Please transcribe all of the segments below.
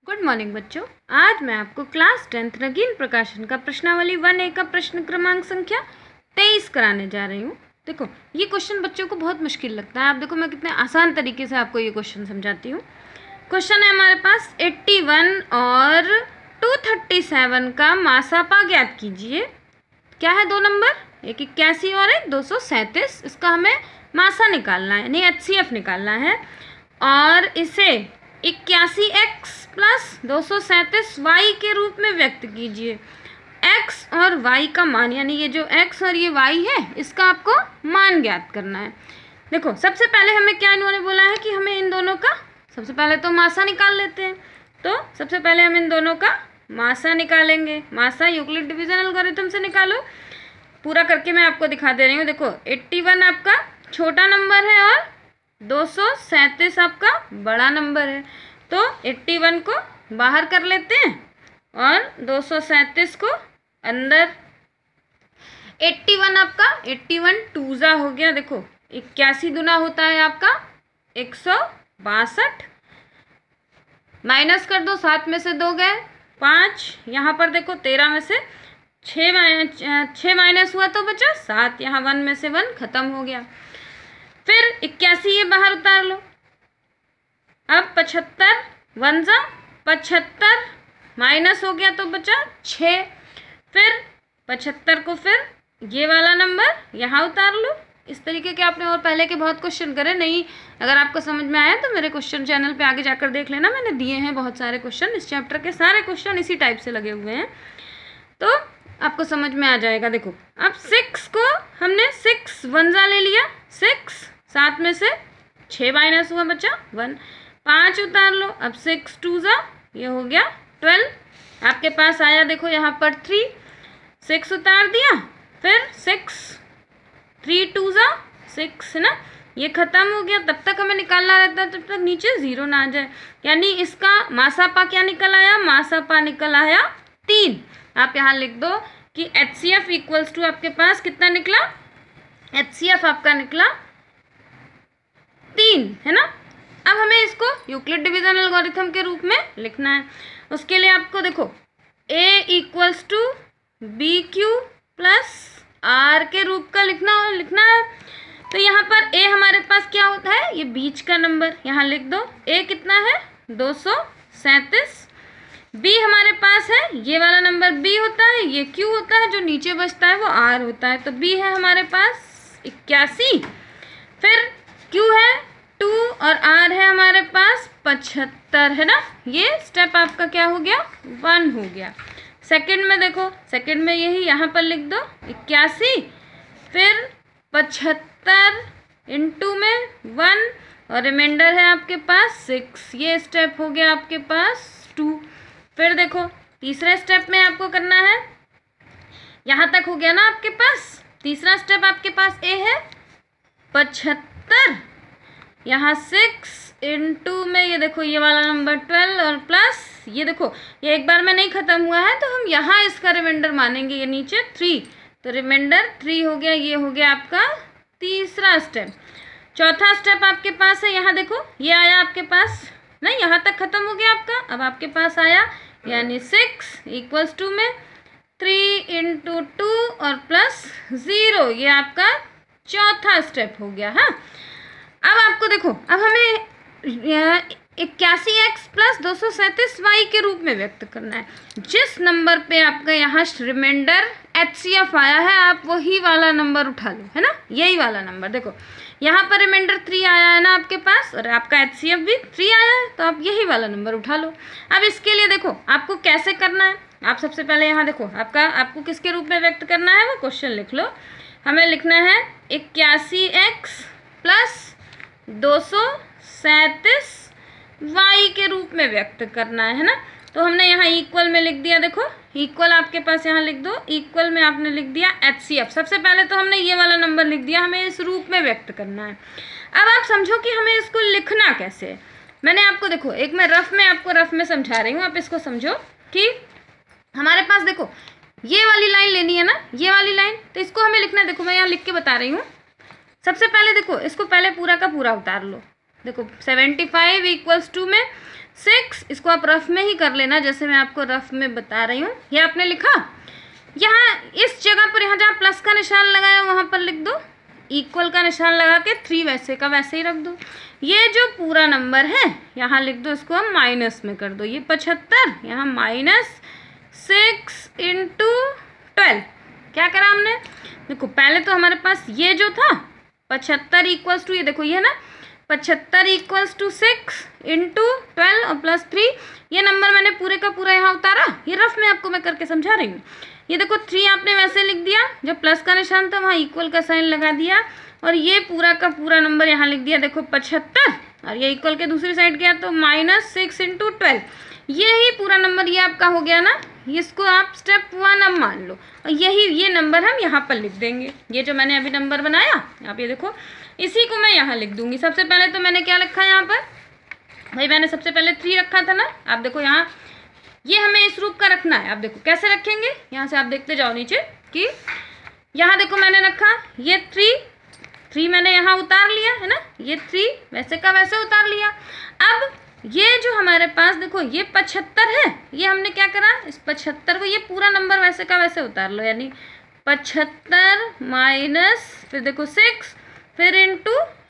Good morning बच्चों। आज मैं आपको क्लास 10th नगीन प्रकाशन का प्रश्नावली 1A का प्रश्न क्रमांक संख्या 23 कराने जा रही हूँ। देखो, ये क्वेश्चन बच्चों को बहुत मुश्किल लगता है। आप देखो, मैं कितने आसान तरीके से आपको ये क्वेश्चन समझाती हूँ। क्वेश्चन है हमारे पास 81 और 237 का मासापा ज्ञात कीजिए। क्या है? दो नंबर, एक 81 और एक 237। इसका हमें मासा निकालना है, यानी HCF निकालना है। और इसे 81x प्लस 237y के रूप में व्यक्त कीजिए। x और y का मान, यानी ये जो x और ये y है, इसका आपको मान ज्ञात करना है। देखो, सबसे पहले हमें क्या इन्होंने बोला है कि हमें इन दोनों का सबसे पहले तो मासा निकाल लेते हैं। तो सबसे पहले हम इन दोनों का मासा निकालेंगे। मासा यूक्लिड डिवीजन एल्गोरिथम से निकालो। पूरा करके मैं आपको दिखा दे रही हूँ। देखो, 81 आपका छोटा नंबर है और 237 आपका बड़ा नंबर है। तो 81 को बाहर कर लेते हैं और 237 को अंदर। 81 आपका 81 टूजा हो गया। देखो, 81 दुना होता है आपका 162। माइनस कर दो, 7 में से 2 गए 5। यहाँ पर देखो 13 में से 6 माइनस हुआ तो बचा 7। यहाँ 1 में से 1 खत्म हो गया। फिर 81 ये बाहर उतार लो। अब 75 1 जा 75 माइनस हो गया तो बचा 6। फिर 75 को फिर ये वाला नंबर यहाँ उतार लो। इस तरीके के आपने और पहले के बहुत क्वेश्चन करे। नहीं, अगर आपको समझ में आया तो मेरे क्वेश्चन चैनल पे आगे जाकर देख लेना, मैंने दिए हैं बहुत सारे क्वेश्चन। इस चैप्टर के सारे क्वेश्चन इसी टाइप से लगे हुए हैं, तो आपको समझ में आ जाएगा। देखो, अब 6 को हमने 6 1 जा ले लिया 6, 7 में से 6 माइनस हुआ बचा 1। 5 उतार लो। अब 6 2 जा, ये हो गया 12। आपके पास आया देखो यहाँ पर 3, 6 उतार दिया। फिर 6 3 2 जा 6 है ना, ये खत्म हो गया। तब तक हमें निकालना रहता है जब तक नीचे 0 ना आ जाए। यानी इसका मासापा क्या निकल आया? मासापा निकल आया 3। आप यहाँ लिख दो कि HCF इक्वल्स टू आपके पास कितना निकला? HCF आपका निकला 3, है ना। अब हमें इसको यूक्लिड डिवीजन एल्गोरिथम के रूप में लिखना है। उसके लिए आपको देखो, A equals to BQ plus R के रूप का लिखना है। तो यहाँ पर A हमारे पास क्या होता है? ये बीच का नंबर, यहाँ लिख दो। A कितना है? 237। B हमारे पास है, ये वाला नंबर B होता है, ये Q होता है, जो नीचे बचता है वो R होता है। तो B है हमारे पास 81। फिर Q है 2 और R है हमारे पास 75, है ना। ये स्टेप आपका क्या हो गया? 1 हो गया। सेकंड में देखो, सेकंड में यही यहाँ पर लिख दो 81, फिर 75 इंटू में 1 और रिमाइंडर है आपके पास 6। ये स्टेप हो गया आपके पास 2। फिर देखो, तीसरे स्टेप में आपको करना है, यहाँ तक हो गया ना आपके पास। तीसरा स्टेप आपके पास A है 75, यहाँ 6 इंटू में ये देखो ये वाला नंबर 12 और प्लस ये देखो, ये एक बार में नहीं खत्म हुआ है तो हम यहाँ इसका रिमाइंडर मानेंगे, ये नीचे 3। तो रिमाइंडर 3 हो गया। ये हो गया आपका तीसरा स्टेप। चौथा स्टेप आपके पास है, यहाँ देखो ये आया आपके पास, नहीं यहाँ तक खत्म हो गया आपका। अब आपके पास आया, यानी 6 इक्वल्स टू में 3 इंटू 2 और प्लस 0। ये आपका चौथा स्टेप हो गया। हाँ, अब आपको देखो, अब हमें 81x प्लस 237y के रूप में व्यक्त करना है। जिस नंबर पे आपका यहाँ रिमाइंडर HCF आया है, आप वही वाला नंबर उठा लो, है ना। यही वाला नंबर देखो, यहाँ पर रिमाइंडर 3 आया है ना आपके पास, और आपका HCF भी 3 आया है, तो आप यही वाला नंबर उठा लो। अब इसके लिए देखो आपको कैसे करना है। आप सबसे पहले यहाँ देखो, आपको किसके रूप में व्यक्त करना है वो क्वेश्चन लिख लो। हमें लिखना है 81x प्लस 237 y के रूप में व्यक्त करना है ना। तो हमने यहाँ इक्वल में लिख दिया। देखो, इक्वल आपके पास यहाँ लिख दो। इक्वल में आपने लिख दिया HCF। सबसे पहले तो हमने ये वाला नंबर लिख दिया, हमें इस रूप में व्यक्त करना है। अब आप समझो कि हमें इसको लिखना कैसे है। मैंने आपको देखो, एक मैं आपको रफ में समझा रही हूँ, आप इसको समझो कि हमारे पास देखो ये वाली लाइन लेनी है ना, ये वाली लाइन। तो इसको हमें लिखना है। देखो, मैं यहाँ लिख के बता रही हूँ। सबसे पहले देखो, इसको पहले पूरा का पूरा उतार लो। देखो, 75 इक्वल्स टू में 6, इसको आप रफ में ही कर लेना जैसे मैं आपको रफ में बता रही हूँ। ये आपने लिखा, यहाँ इस जगह पर यहाँ जहाँ प्लस का निशान लगाया वहाँ पर लिख दो, इक्वल का निशान लगा के 3 वैसे का वैसे ही रख दो। ये जो पूरा नंबर है यहाँ लिख दो, इसको हम माइनस में कर दो। ये 75, यहाँ -6 × 12। क्या करा हमने, देखो पहले तो हमारे पास ये जो था 75 इक्वल्स टू, ये देखो ये है ना 75 इक्वल्स टू 6 × 12 और +3। ये नंबर मैंने पूरे का पूरा यहाँ उतारा, ये रफ में आपको मैं करके समझा रही हूँ। ये देखो 3 आपने वैसे लिख दिया, जब प्लस का निशान था वहाँ इक्वल का साइन लगा दिया, और ये पूरा का पूरा नंबर यहाँ लिख दिया देखो 75, और ये इक्वल के दूसरी साइड गया तो -6 × 12। ये ही पूरा नंबर ये आपका हो गया ना, इसको आप स्टेप 1 अब मान लो, और यही ये नंबर हम यहाँ पर लिख देंगे। ये जो मैंने अभी नंबर बनाया आप ये देखो, इसी को मैं यहाँ लिख दूंगी। सबसे पहले तो मैंने क्या रखा है यहाँ पर, भाई मैंने सबसे पहले 3 रखा था ना, आप देखो यहाँ ये हमें इस रूप का रखना है। आप देखो कैसे रखेंगे, यहाँ से आप देखते जाओ नीचे कि यहाँ देखो मैंने रखा ये 3 मैंने यहाँ उतार लिया है ना, ये 3 वैसे का वैसे उतार लिया। अब ये जो हमारे पास देखो ये 75 है, ये हमने क्या करा, इस 75 को ये पूरा नंबर वैसे का वैसे उतार लो, यानी 75 माइनस फिर देखो 6 फिर ×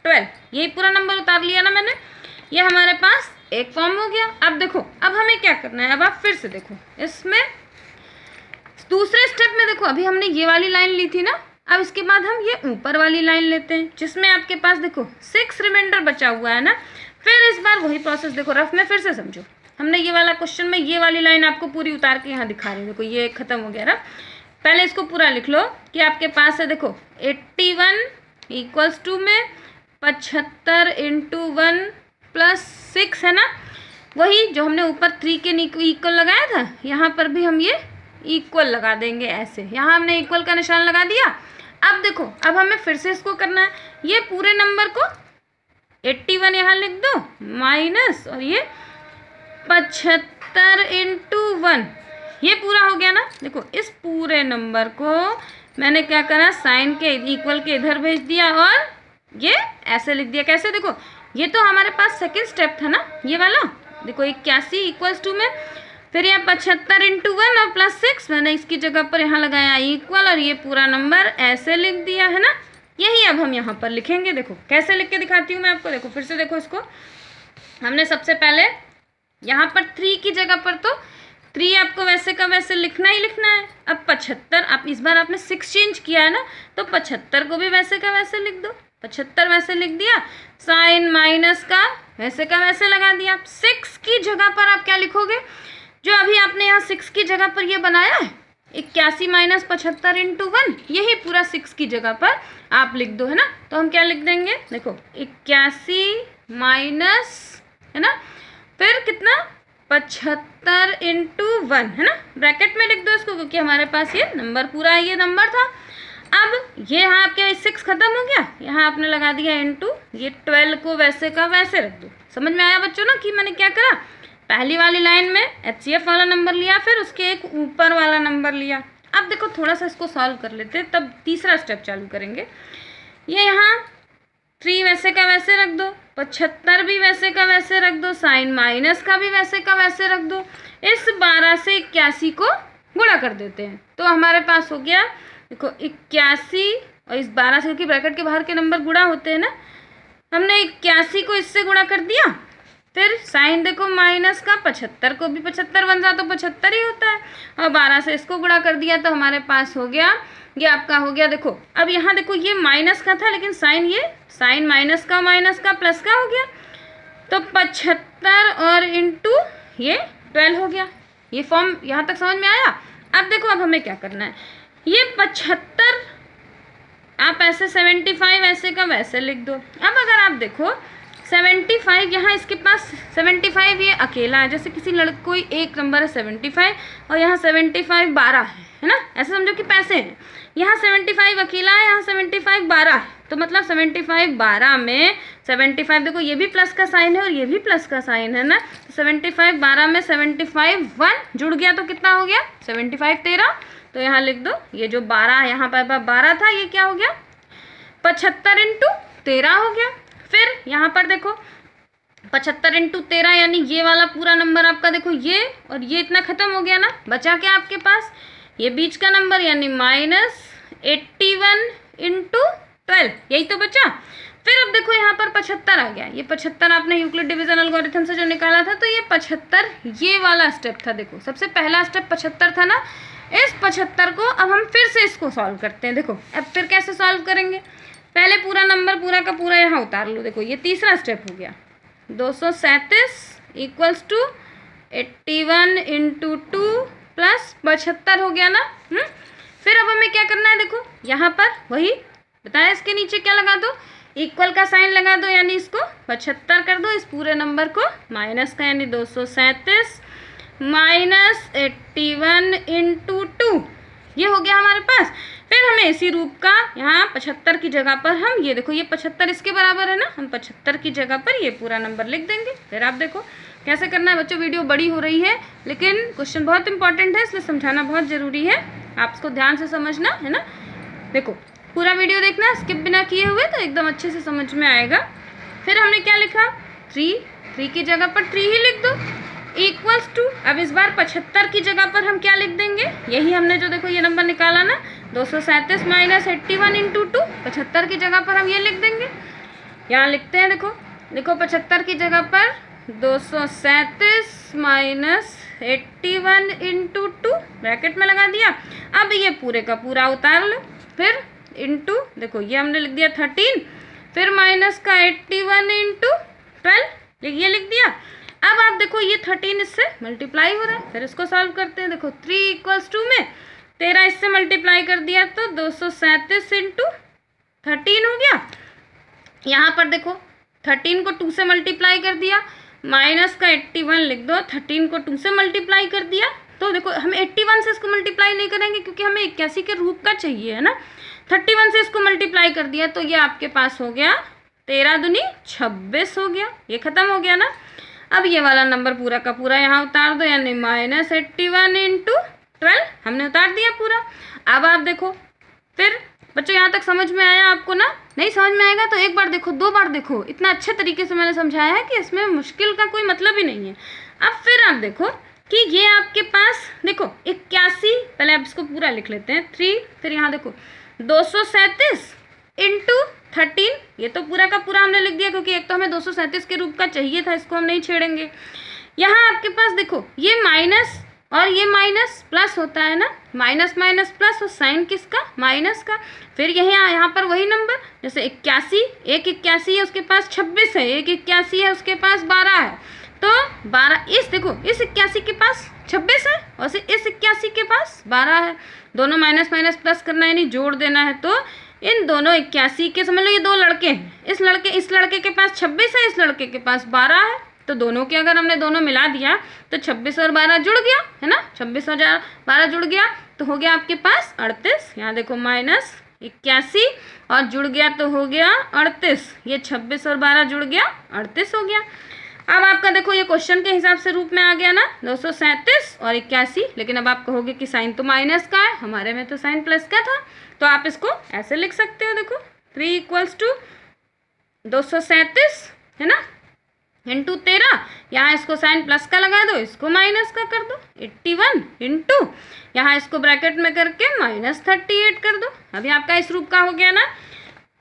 12, यही पूरा नंबर उतार लिया ना मैंने। ये हमारे पास एक फॉर्म हो गया। अब देखो अब हमें क्या करना है, अब आप फिर से देखो इसमें दूसरे स्टेप में देखो, अभी हमने ये वाली लाइन ली थी ना, अब इसके बाद हम ये ऊपर वाली लाइन लेते हैं जिसमें आपके पास देखो 6 रिमाइंडर बचा हुआ है ना। फिर इस बार वही प्रोसेस देखो रफ में फिर से समझो, हमने ये वाला क्वेश्चन में ये वाली लाइन आपको पूरी उतार के यहाँ दिखा रही हूँ। देखो ये खत्म हो गया ना, पहले इसको पूरा लिख लो कि आपके पास है देखो 81 इक्वल्स टू में 75 × 1 + 6 है ना, वही जो हमने ऊपर 3 के इक्वल लगाया था यहाँ पर भी हम ये इक्वल लगा देंगे ऐसे। यहाँ हमने इक्वल का निशान लगा दिया। अब देखो अब हमें फिर से इसको करना है, ये पूरे नंबर को 81 यहाँ लिख दो माइनस और ये 75 × 1, ये पूरा हो गया ना। देखो इस पूरे नंबर को मैंने क्या करा, साइन के इक्वल के इधर भेज दिया और ये ऐसे लिख दिया। कैसे, देखो ये तो हमारे पास सेकेंड स्टेप था ना ये वाला, देखो 81 इक्वल्स टू में फिर यह 75 × 1 और +6 मैंने इसकी जगह पर यहाँ लगाया इक्वल और ये पूरा नंबर ऐसे लिख दिया है ना। यही अब हम यहाँ पर लिखेंगे। देखो कैसे लिख के दिखाती हूँ मैं आपको। देखो फिर से देखो इसको, हमने सबसे पहले यहाँ पर 3 की जगह पर तो 3 आपको वैसे का वैसे लिखना ही लिखना है। अब 75, आप इस बार आपने 6 चेंज किया है ना, तो 75 को भी वैसे का वैसे लिख दो। 75 वैसे लिख दिया, साइन माइनस का वैसे का वैसे लगा दिया। 6 की जगह पर आप क्या लिखोगे, जो अभी आपने यहाँ 6 की जगह पर ये बनाया है 81 माइनस 75 × 1, यही पूरा 6 की जगह पर आप लिख दो है ना। तो हम क्या लिख देंगे, देखो 81 माइनस है ना, फिर कितना 75 × 1 है ना, ब्रैकेट में लिख दो इसको क्योंकि हमारे पास ये नंबर पूरा है, ये नंबर था। अब ये यहाँ आपके 6 खत्म हो गया, यहाँ आपने लगा दिया × ये 12 को वैसे का वैसे रख दो। समझ में आया बच्चों ना कि मैंने क्या करा, पहली वाली लाइन में HCF वाला नंबर लिया, फिर उसके एक ऊपर वाला नंबर लिया। अब देखो थोड़ा सा इसको सॉल्व कर लेते हैं, तब तीसरा स्टेप चालू करेंगे। ये यहाँ 3 वैसे का वैसे रख दो, 75 भी वैसे का वैसे रख दो, साइन माइनस का भी वैसे का वैसे रख दो। इस 12 से 81 को गुणा कर देते हैं तो हमारे पास हो गया देखो 81 और इस 12 से, क्योंकि ब्रैकेट के बाहर के नंबर गुणा होते हैं ना, हमने 81 को इससे गुणा कर दिया। फिर साइन देखो माइनस का, 75 को भी 75 बन जाए तो 75 ही होता है, और 12 से इसको गुणा कर दिया तो हमारे पास हो गया ये आपका हो गया। देखो अब यहाँ देखो ये माइनस का था लेकिन साइन, ये साइन माइनस का प्लस का हो गया, तो 75 और × ये 12 हो गया। ये फॉर्म यहाँ तक समझ में आया। अब देखो अब हमें क्या करना है, ये 75 आप ऐसे 75 ऐसे का वैसे लिख दो। अब अगर आप देखो 75 यहाँ इसके पास 75 ये अकेला है, जैसे किसी लड़के कोई एक नंबर है 75 और यहाँ 75 12 है ना, ऐसे समझो कि पैसे हैं। यहाँ 75 अकेला है, यहाँ 75 12 है, तो मतलब 75 12 में 75 देखो ये भी प्लस का साइन है और ये भी प्लस का साइन है ना, तो 75 12 में 75 1 जुड़ गया तो कितना हो गया 75 13। तो यहाँ लिख दो ये जो 12 यहाँ पर 12 था ये क्या हो गया 75 × 13 हो गया। फिर यहाँ पर देखो 75 इंटू 13 यानी ये वाला पूरा नंबर आपका देखो ये, और ये इतना खत्म हो गया ना, बचा क्या आपके पास, ये बीच का नंबर यानी -81 इंटू 12, यही तो बचा। फिर अब देखो यहाँ पर 75 आ गया, ये 75 आपने यूक्लिड डिवीजन एल्गोरिथम से जो निकाला था, तो ये 75 ये वाला स्टेप था। देखो सबसे पहला स्टेप 75 था ना, इस 75 को अब हम फिर से इसको सॉल्व करते हैं। देखो अब फिर कैसे सॉल्व करेंगे, पहले पूरा नंबर पूरा का पूरा यहाँ उतार लो। देखो ये तीसरा स्टेप हो गया, 237 इक्वल्स टू 81 इंटू 2 प्लस 75 हो गया ना। फिर अब हमें क्या करना है, देखो यहाँ पर वही बताया, इसके नीचे क्या लगा दो, इक्वल का साइन लगा दो, यानी इसको 75 कर दो, इस पूरे नंबर को माइनस का, यानी 237 माइनस 81 इंटू 2, ये हो गया हमारे पास। फिर हमें इसी रूप का यहाँ 75 की जगह पर हम ये देखो, ये 75 इसके बराबर है ना, हम 75 की जगह पर ये पूरा नंबर लिख देंगे। फिर आप देखो कैसे करना है बच्चों। वीडियो बड़ी हो रही है लेकिन क्वेश्चन बहुत इंपॉर्टेंट है, इसलिए समझाना बहुत ज़रूरी है, आप इसको ध्यान से समझना है ना। देखो पूरा वीडियो देखना, स्किप बिना किए हुए, तो एकदम अच्छे से समझ में आएगा। फिर हमने क्या लिखा, 3 की जगह पर 3 ही लिख दो, इक्वल्स टू, अब इस बार 75 की जगह पर हम क्या लिख देंगे, यही हमने जो देखो ये नंबर निकाला ना, 237 माइनस 81 इंटू 2, 75 की जगह पर हम ये लिख देंगे। यहाँ लिखते हैं, देखो 75 की जगह पर 237 माइनस 81 इंटू 2 ब्रैकेट में लगा दिया। अब ये पूरे का पूरा उतार लो, फिर इंटू, देखो ये हमने लिख दिया 13, फिर माइनस का 81 इंटू 12, ये लिख दिया। अब आप देखो ये 13 इससे मल्टीप्लाई हो रहा है, फिर इसको सॉल्व करते हैं। देखो 3 इक्वल्स टू में 13 इससे मल्टीप्लाई कर दिया तो 237 इंटू 13 हो गया। यहाँ पर देखो 13 को 2 से मल्टीप्लाई कर दिया, माइनस का 81 लिख दो, 13 को 2 से मल्टीप्लाई कर दिया, तो देखो हम 81 से इसको मल्टीप्लाई नहीं करेंगे क्योंकि हमें 81 के रूप का चाहिए है ना। 31 से इसको मल्टीप्लाई कर दिया तो ये आपके पास हो गया 13 दूनी 26 हो गया, ये खत्म हो गया ना। अब ये वाला नंबर पूरा का पूरा यहाँ उतार दो, यानी -81 इंटू 12 हमने उतार दिया पूरा। अब आप देखो, फिर बच्चों यहाँ तक समझ में आया आपको ना, नहीं समझ में आएगा तो एक बार देखो, 2 बार देखो, इतना अच्छे तरीके से मैंने समझाया है कि इसमें मुश्किल का कोई मतलब ही नहीं है। अब फिर आप देखो कि ये आपके पास देखो 81, पहले आप इसको पूरा लिख लेते हैं 3, फिर यहाँ देखो 237 इंटू 13, ये तो पूरा का पूरा हमने लिख दिया क्योंकि एक तो हमें 237 के रूप का चाहिए था, इसको हम नहीं छेड़ेंगे। यहाँ आपके पास देखो ये माइनस और ये माइनस प्लस होता है ना, माइनस माइनस प्लस, और साइन किसका, माइनस का। फिर यहाँ पर वही नंबर, जैसे 81, एक 81 है उसके पास 26 है, एक 81 है उसके पास 12 है, तो 12 इस देखो इस 81 के पास 26 है और इस 81 के पास 12 है, दोनों माइनस माइनस प्लस करना है, यानी जोड़ देना है। तो इन दोनों 81 के, समझ लो ये 2 लड़के हैं, इस लड़के के पास 26 है, इस लड़के के पास 12 है, तो दोनों के अगर हमने दोनों मिला दिया तो 26 और 12 जुड़ गया है ना, 26 और 12 जुड़ गया तो हो गया आपके पास 38। यहाँ देखो -81 और जुड़ गया तो हो गया 38, ये 26 और 12 जुड़ गया 38 हो गया। अब आपका देखो ये क्वेश्चन के हिसाब से रूप में आ गया ना, 237 और 81, लेकिन अब आप कहोगे कि साइन तो माइनस का है, हमारे में तो साइन प्लस का था, तो आप इसको ऐसे लिख सकते हो। देखो 3 इक्वल्स टू 237 है ना इंटू 13, यहाँ इसको साइन प्लस का लगा दो, इसको माइनस का कर दो, 81 इंटू यहाँ इसको ब्रैकेट में करके -38 कर दो। अभी आपका इस रूप का हो गया ना।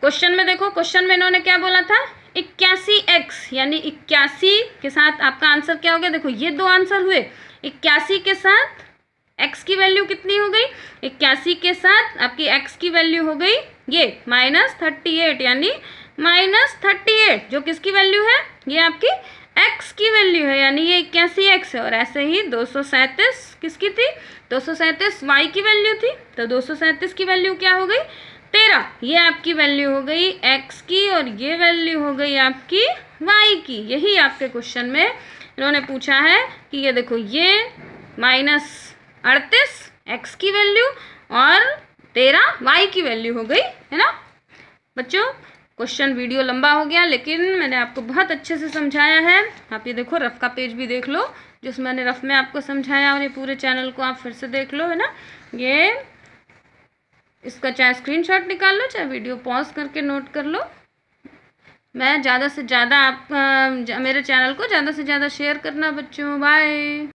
क्वेश्चन में देखो, क्वेश्चन में इन्होंने क्या बोला था, 81x, यानी 81 के साथ आपका आंसर क्या हो गया, देखो ये 2 आंसर हुए, 81 के साथ x की वैल्यू कितनी हो गई, 81 के साथ आपकी x की वैल्यू हो गई ये -38, यानी -38 जो किसकी वैल्यू है, ये आपकी x की वैल्यू है, यानी ये 81x है। और ऐसे ही 237 किसकी थी, 237 y की वैल्यू थी, तो 237 की वैल्यू क्या हो गई 13, ये आपकी वैल्यू हो गई x की, और ये वैल्यू हो गई आपकी y की। यही आपके क्वेश्चन में इन्होंने पूछा है कि ये देखो ये -38 x की वैल्यू और 13 y की वैल्यू हो गई है ना। बच्चों क्वेश्चन वीडियो लंबा हो गया, लेकिन मैंने आपको बहुत अच्छे से समझाया है। आप ये देखो रफ का पेज भी देख लो जिसमें मैंने रफ में आपको समझाया, और ये पूरे चैनल को आप फिर से देख लो है ना। ये इसका चाहे स्क्रीनशॉट निकाल लो, चाहे वीडियो पॉज करके नोट कर लो। मैं ज़्यादा से ज़्यादा आप मेरे चैनल को ज़्यादा से ज़्यादा शेयर करना बच्चों। बाय।